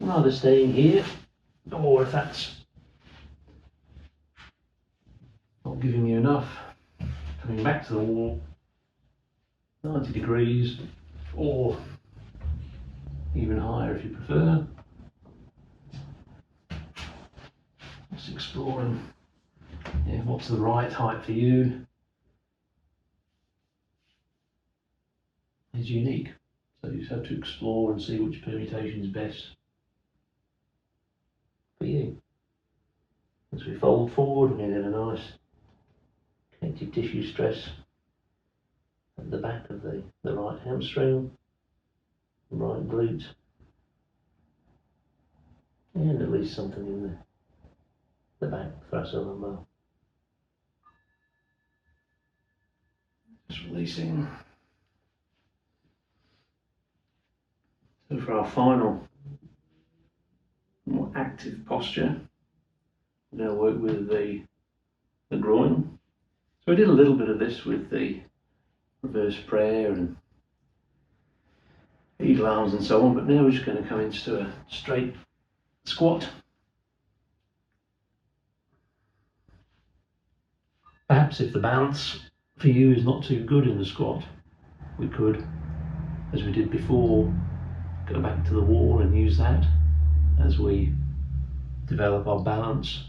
And either staying here, or if that's not giving you enough, coming back to the wall, 90 degrees, or even higher if you prefer. Just exploring what's the right height for you. Is unique, so you just have to explore and see which permutation is best for you. As we fold forward, we're going to get a nice connective tissue stress at the back of the right hamstring, the right glute, and at least something in the back thoracolumbar. Just releasing. So for our final, more active posture, we're going to work with the groin. So we did a little bit of this with the reverse prayer and eagle arms and so on, but now we're just going to come into a straight squat. Perhaps if the balance for you is not too good in the squat, we could, as we did before, go back to the wall and use that as we develop our balance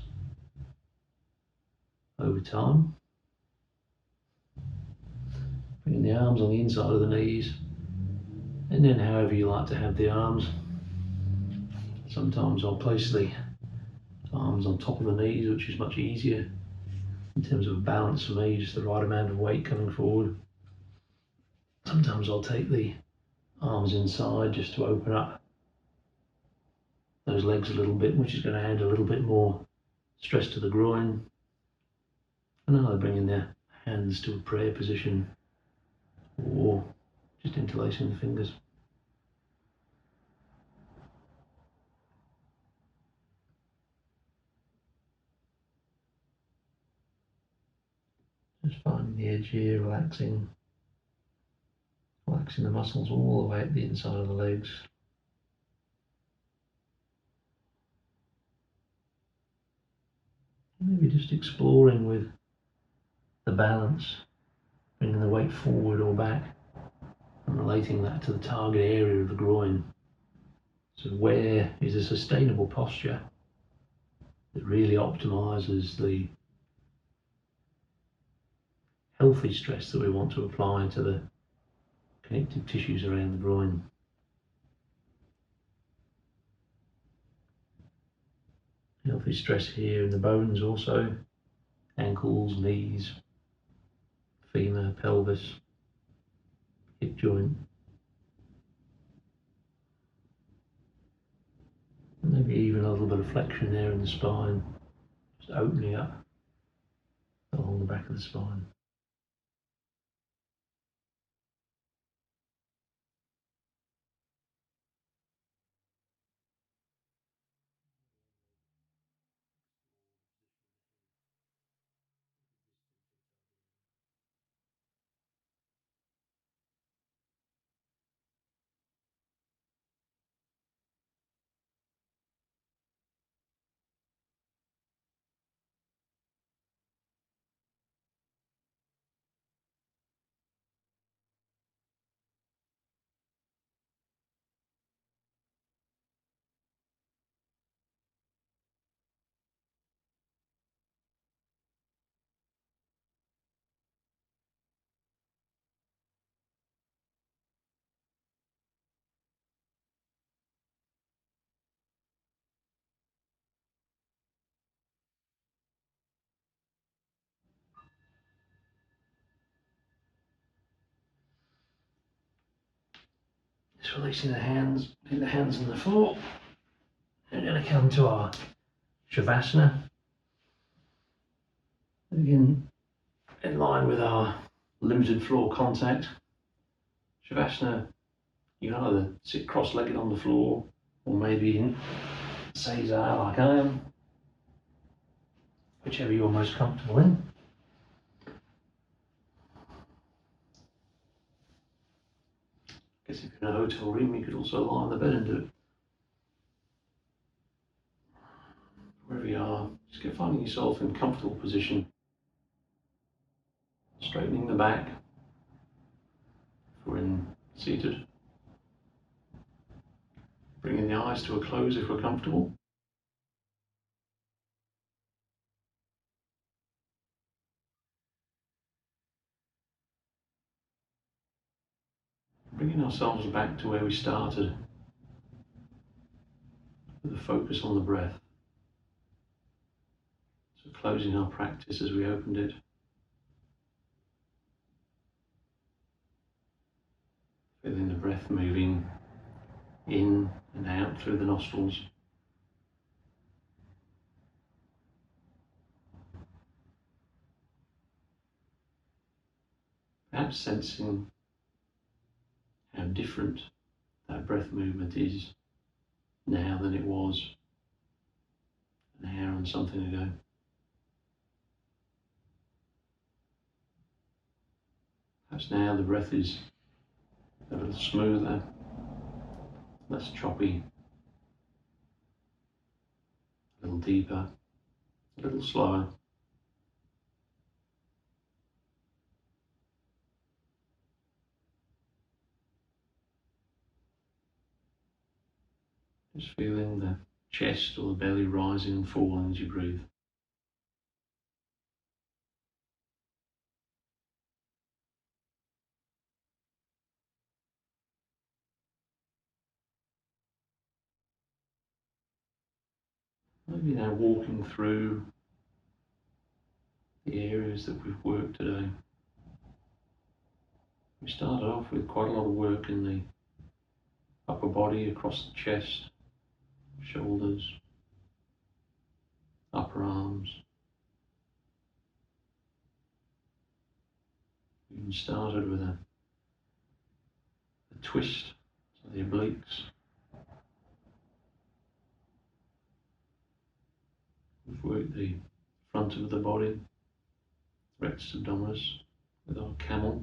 over time. Bringing the arms on the inside of the knees, and then however you like to have the arms. Sometimes I'll place the arms on top of the knees, which is much easier in terms of balance for me, just the right amount of weight coming forward. Sometimes I'll take the arms inside just to open up those legs a little bit, which is going to add a little bit more stress to the groin. And either bringing the hands to a prayer position or just interlacing the fingers. Just finding the edge here, relaxing the muscles all the way up the inside of the legs. Maybe just exploring with the balance, bringing the weight forward or back and relating that to the target area of the groin. So where is a sustainable posture that really optimizes the healthy stress that we want to apply to the connective tissues around the groin. Healthy stress here in the bones also, ankles, knees, femur, pelvis, hip joint. And maybe even a little bit of flexion there in the spine, just opening up along the back of the spine. Just releasing the hands, putting the hands on the floor. We're going to come to our Shavasana. Again, in line with our limited floor contact. Shavasana, you can either sit cross-legged on the floor or maybe in Caesar like I am, whichever you're most comfortable in. I guess if you're in a hotel room, you could also lie on the bed and do it. Wherever you are, just get finding yourself in a comfortable position. Straightening the back if we're in seated. Bringing the eyes to a close if we're comfortable. Bringing ourselves back to where we started, with a focus on the breath. So closing our practice as we opened it. Feeling the breath moving in and out through the nostrils. Perhaps sensing how different that breath movement is now than it was an hour and something ago. Perhaps now the breath is a little smoother, less choppy, a little deeper, a little slower. Just feeling the chest or the belly rising and falling as you breathe. Maybe now walking through the areas that we've worked today. We started off with quite a lot of work in the upper body, across the chest, shoulders, upper arms. We even started with a twist to the obliques. We've worked the front of the body, rectus abdominis with our camel,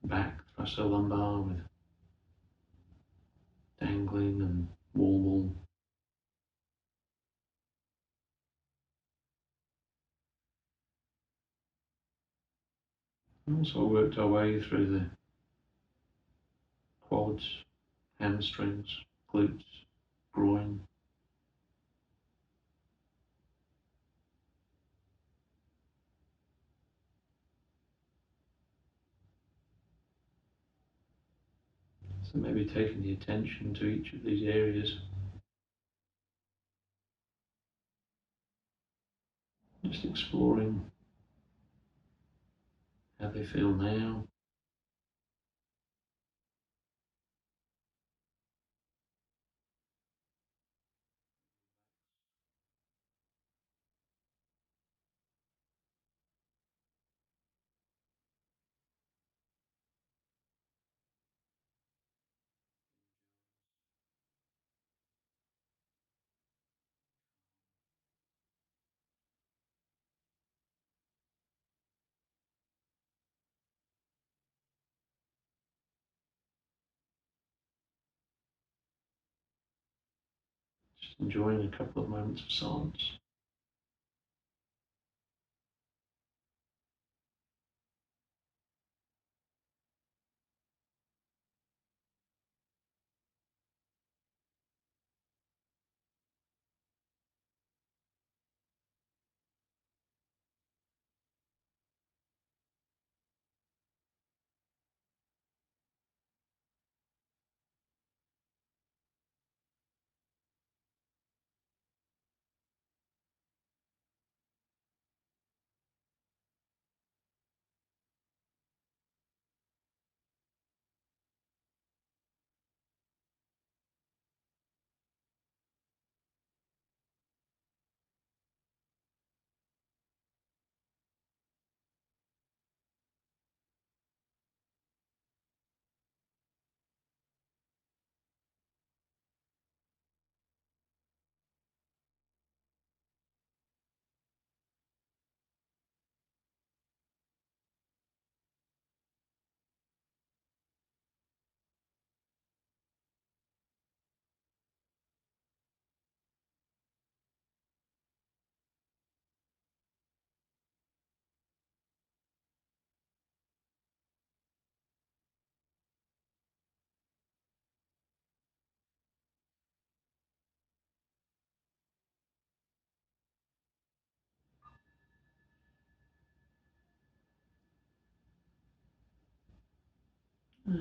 back thoracolumbar with dangling and wall ball. And also worked our way through the quads, hamstrings, glutes, groin. So maybe taking the attention to each of these areas, just exploring how they feel now. Just enjoying a couple of moments of silence.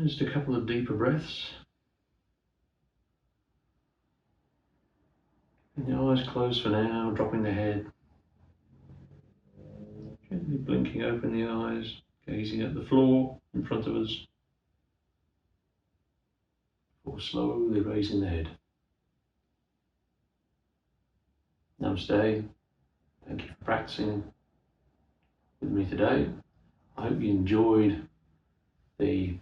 Just a couple of deeper breaths. And the eyes closed for now, dropping the head. Gently blinking open the eyes, gazing at the floor in front of us. Before slowly raising the head. Namaste. Thank you for practicing with me today. I hope you enjoyed the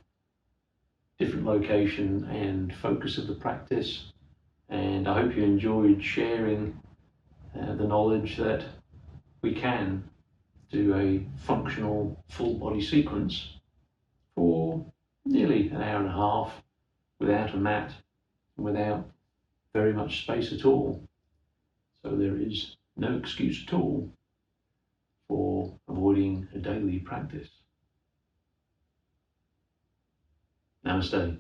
different location and focus of the practice, and I hope you enjoyed sharing the knowledge that we can do a functional full body sequence for nearly an hour and a half without a mat, without very much space at all. So there is no excuse at all for avoiding a daily practice. Namaste.